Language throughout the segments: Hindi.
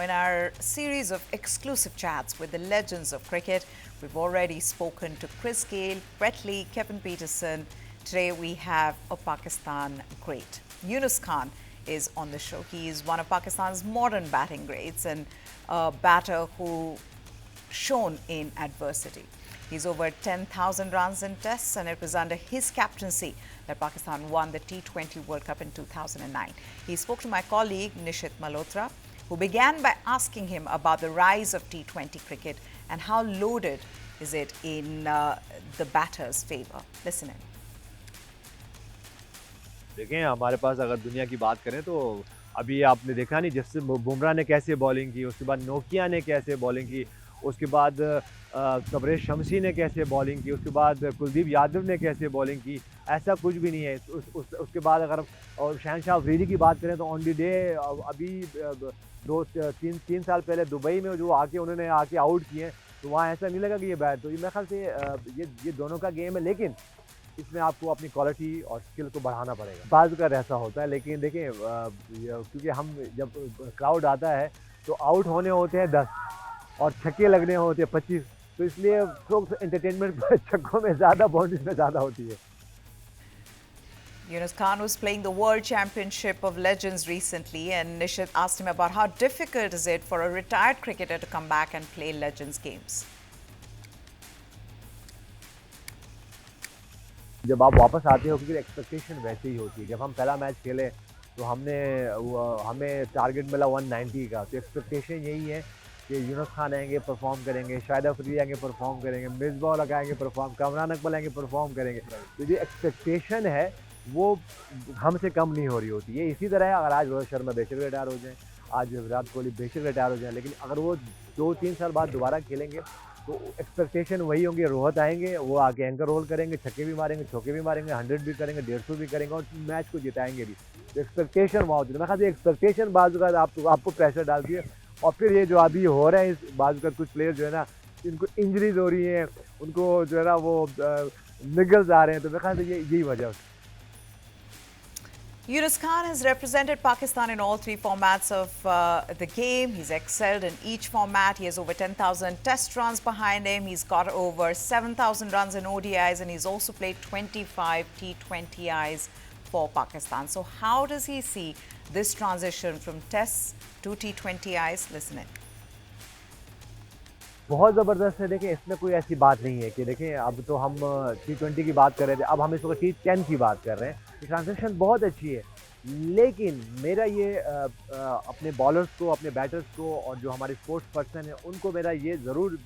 in our series of exclusive chats with the legends of cricket, we've already spoken to Chris Gayle, Brett Lee, Kevin Peterson. Today we have a Pakistan great. Yunus Khan is on the show. He is one of Pakistan's modern batting greats and a batter who shone in adversity. He's over 10,000 runs in tests, and it was under his captaincy that Pakistan won the T20 World Cup in 2009. He spoke to my colleague Nishit Malhotra, who began by asking him about the rise of T20 cricket and how loaded is it in the batter's favor. Listen in. देखें हमारे पास अगर दुनिया की बात करें तो अभी आपने देखा नहीं जैसे बुमराह ने कैसे बॉलिंग की, उसके बाद नोकिया ने कैसे बॉलिंग की, उसके बाद तबरेज़ शमसी ने कैसे बॉलिंग की, उसके बाद कुलदीप यादव ने कैसे बॉलिंग की। ऐसा कुछ भी नहीं है। उसके बाद अगर और शहनशाह अफरीदी की बात करें तो ऑन द डे अभी 2-3 साल पहले दुबई में जो उन्होंने आके आउट किए, तो वहाँ ऐसा नहीं लगा कि ये बैट, तो ये मेरे ख्याल से ये दोनों का गेम है, लेकिन इसमें आपको अपनी क्वालिटी और स्किल को बढ़ाना पड़ेगा। बाज़ का ऐसा होता है, लेकिन देखिए क्योंकि हम जब क्राउड आता है तो आउट होने होते हैं 10 और छक्के लगने होते हैं 25, तो इसलिए थोड़ा एंटरटेनमेंट छक्कों में ज़्यादा, बाउंड्रीज में ज़्यादा होती है। Yunus Khan was playing the World Championship of Legends recently, and Nishit asked him about how difficult is it for a retired cricketer to come back and play Legends games. जब आप वापस आते हो क्योंकि एक्सपेक्टेशन वैसे ही होती है। जब हम पहला मैच खेले तो हमें टारगेट मिला 190 का, तो एक्सपेक्टेशन यही है कि यूनुस खान आएंगे परफॉर्म करेंगे, शाहिद अफरीदी आएंगे परफॉर्म करेंगे, मिसबाह लगाएंगे परफॉर्म, कामरान इकबाल आएंगे परफॉर्म करेंगे। तो जो एक्सपेक्टेशन है वो हमसे कम नहीं हो रही होती है। इसी तरह है, अगर आज रोहित शर्मा बेशक रिटायर हो जाएँ, आज विराट कोहली बेशक रिटायर हो जाए, लेकिन अगर वो 2-3 साल बाद दोबारा खेलेंगे तो एक्सपेक्टेशन वही होंगी। रोहित आएंगे, वो आके एंकर रोल करेंगे, छक्के भी मारेंगे, चौके भी मारेंगे, 100 भी करेंगे, 150 भी करेंगे और मैच को जिताएंगे भी। तो एक्सपेक्टेशन वहाँ होती है। मैं कहता एक्सपेक्टेशन बाजू का आपको प्रेशर डालती है, और फिर ये जो अभी हो रहा है इस बाजू का, कुछ प्लेयर जो है ना इनको इंजरीज हो रही हैं, उनको जो है ना वो निगल्स आ रहे हैं, तो मैं कहता यही वजह है। Yunus Khan has represented Pakistan in all 3 formats of the game. He's excelled in each format. He has over 10,000 test runs behind him. He's got over 7,000 runs in ODIs, and he's also played 25 T20Is for Pakistan. So how does he see this transition from tests to T20Is? Listen in. बहुत ज़बरदस्त है। देखें इसमें कोई ऐसी बात नहीं है कि देखें अब तो हम T20 की बात कर रहे थे, अब हम इस वक्त T10 की बात कर रहे हैं। ट्रांजेक्शन बहुत अच्छी है, लेकिन मेरा ये अपने बॉलर्स को, अपने बैटर्स को और जो हमारे स्पोर्ट्स पर्सन हैं उनको मेरा ये ज़रूर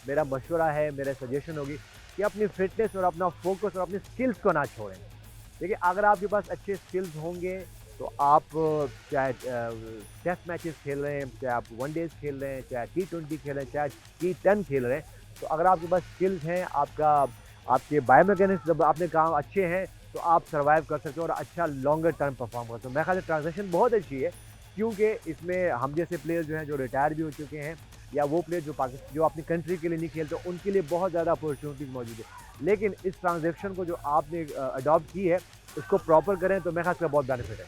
मेरा मशवरा है, मेरा सजेशन होगी कि अपनी फिटनेस और अपना फोकस और अपनी स्किल्स को ना छोड़ें। देखिए अगर आपके पास अच्छे स्किल्स होंगे तो आप चाहे टेस्ट मैचेस खेल रहे हैं, चाहे आप वनडेज खेल रहे हैं, चाहे T20 खेल रहे हैं, चाहे T10 खेल रहे हैं, तो अगर आपके पास स्किल्स हैं, आपके बायोमैकेनिक्स जब आपने काम अच्छे हैं, तो आप सर्वाइव कर सकते हो और अच्छा लॉन्गर टर्म परफॉर्म कर सकते हो। मेरे ख्याल से ट्रांजेक्शन बहुत अच्छी है, क्योंकि इसमें हम जैसे प्लेयर जो हैं जो रिटायर भी हो चुके हैं, या वो प्लेयर जो अपनी कंट्री के लिए नहीं खेलते, उनके लिए बहुत ज़्यादा अपॉर्चुनिटीज़ मौजूद है। लेकिन इस ट्रांजेक्शन को जो आपने अडॉप्ट की है, उसको प्रॉपर करें तो मेरे ख्याल से बहुत बेनिफिट है।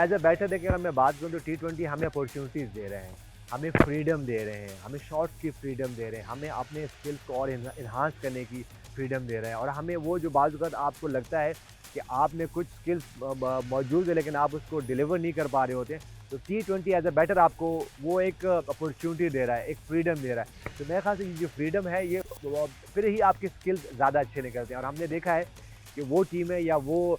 एज ए बैटर देखिए अगर मैं बात करूँ तो T20 हमें अपॉर्चुनिटीज़ दे रहे हैं, हमें फ्रीडम दे रहे हैं, हमें शॉट्स की फ्रीडम दे रहे हैं, हमें अपने स्किल्स को और इन्हांस करने की फ्रीडम दे रहे हैं, और हमें वो जो बाज़ वक़्त आपको लगता है कि आप में कुछ स्किल्स मौजूद है लेकिन आप उसको डिलीवर नहीं कर पा रहे होते, तो T20 एज ए बैटर आपको वो एक अपॉर्चुनिटी दे रहा है, एक फ्रीडम दे रहा है। तो मेरे ख्याल से ये जो फ्रीडम है ये फिर ही आपके स्किल्स ज़्यादा अच्छे निकलते हैं, और हमने देखा है कि वो टीमें या वो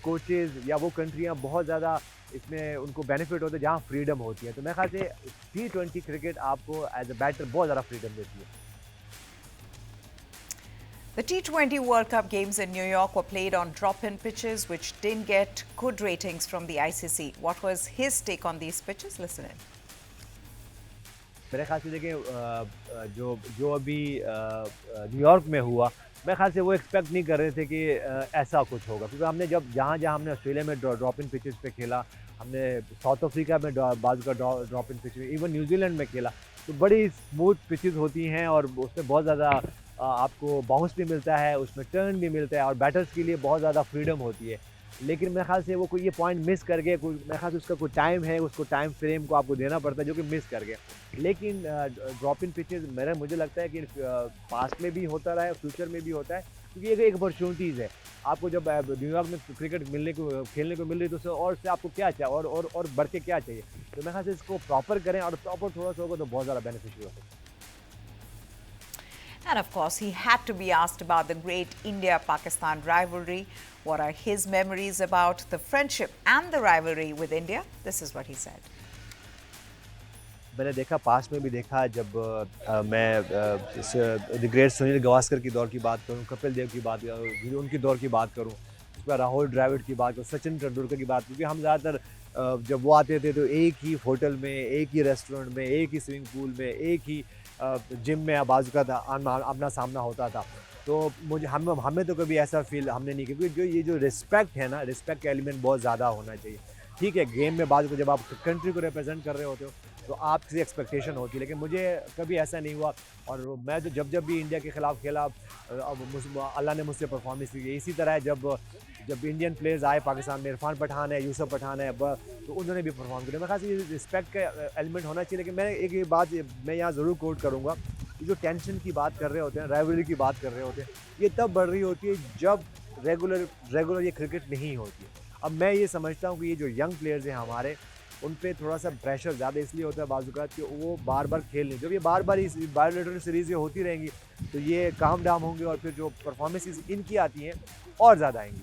कोचेज़ या वो कंट्रियाँ बहुत ज़्यादा इसमें उनको बेनिफिट होता है जहाँ फ्रीडम होती है। तो मेरे ख्याल से T20 क्रिकेट आपको एज ए बैटर बहुत ज़्यादा फ्रीडम देती है। The T20 World Cup games in New York were played on drop-in pitches, which didn't get good ratings from the ICC. What was his take on these pitches? Listen in. मेरे ख्याल से देखिए जो अभी न्यूयॉर्क में हुआ, मेरे ख्याल से वो एक्सपेक्ट नहीं कर रहे थे कि ऐसा कुछ होगा, क्योंकि हमने जहाँ हमने ऑस्ट्रेलिया में ड्रॉप इन पिचेस पे खेला, हमने साउथ अफ्रीका में बाजू का ड्रॉप इन पिच में, इवन न्यूजीलैंड में खेला, तो बड़ी स्मूथ पिचेस होती हैं और उसमें बहुत ज़्यादा आपको बाउंस भी मिलता है, उसमें टर्न भी मिलता है और बैटर्स के लिए बहुत ज़्यादा फ्रीडम होती है। लेकिन मेरे ख्याल से वो कोई ये पॉइंट मिस कर गए, कोई मेरे ख्याल से उसका कोई टाइम है, उसको टाइम फ्रेम को आपको देना पड़ता है जो कि मिस कर गए। लेकिन ड्रॉप इन पिचेज़ मुझे लगता है कि पास्ट में भी होता रहा है, फ्यूचर में भी होता है, क्योंकि ये एक अपॉर्चुनिटीज़ है। आपको जब न्यूयॉर्क में क्रिकेट खेलने को मिल रही है तो उससे और से आपको क्या चाहिए और बढ़ के क्या चाहिए? तो मेरे ख्याल से इसको प्रॉपर करें और प्रॉपर थोड़ा-सा होगा तो बहुत ज़्यादा बेनिफिशियल हो सकता है। And of course, he had to be asked about the great India Pakistan rivalry. What are his memories about the friendship and the rivalry with India? This is what he said. मैंने देखा, पास्ट में भी देखा, जब मैं द ग्रेट सुनील गावस्कर की दौर की बात करूं, कपिल देव की बात करूं, उनकी दौर की बात करूं, उस पर राहुल द्रविड़ की बात करूं, सचिन तेंदुलकर की बात, क्योंकि हम ज़्यादातर जब वो आते थे तो एक ही होटल में, एक ही रेस्टोरेंट में, एक ही स्विमिंग पूल में, एक ही जिम में बाजू का था आमना सामना होता था। तो मुझे हमें तो कभी ऐसा फील हमने नहीं किया, क्योंकि ये जो रिस्पेक्ट है ना, रिस्पेक्ट का एलिमेंट बहुत ज़्यादा होना चाहिए। ठीक है, गेम में बाजू को जब आप कंट्री को रिप्रेजेंट कर रहे होते हो तो आपसे एक्सपेक्टेशन होती है, लेकिन मुझे कभी ऐसा नहीं हुआ। और मैं तो जब भी इंडिया के खिलाफ खेला, अल्लाह ने मुझसे परफॉर्मेंस दी। इसी तरह है, जब इंडियन प्लेयर्स आए पाकिस्तान में, इरफान पठान है, यूसुफ पठान है, तो उन्होंने भी परफॉर्म किया। मेरे ख्याल से ये रिस्पेक्ट का एलिमेंट होना चाहिए। लेकिन मैं एक ये बात मैं यहाँ ज़रूर कोट करूँगा कि जो टेंशन की बात कर रहे होते हैं, राइवलरी की बात कर रहे होते हैं, ये तब बढ़ रही होती है जब रेगुलर ये क्रिकेट नहीं होती है। अब मैं ये समझता हूँ कि ये जो यंग प्लेयर्स हैं हमारे, उन पे थोड़ा सा प्रेशर ज़्यादा इसलिए होता है बाज़-औक़ात कि वो बार-बार खेल नहीं। जब ये बार-बार इस बायोलेटरल सीरीज़ ये होती रहेंगी तो ये काम डाउन होंगे और फिर जो परफॉर्मेंसेस इनकी आती हैं और ज़्यादा आएँगी।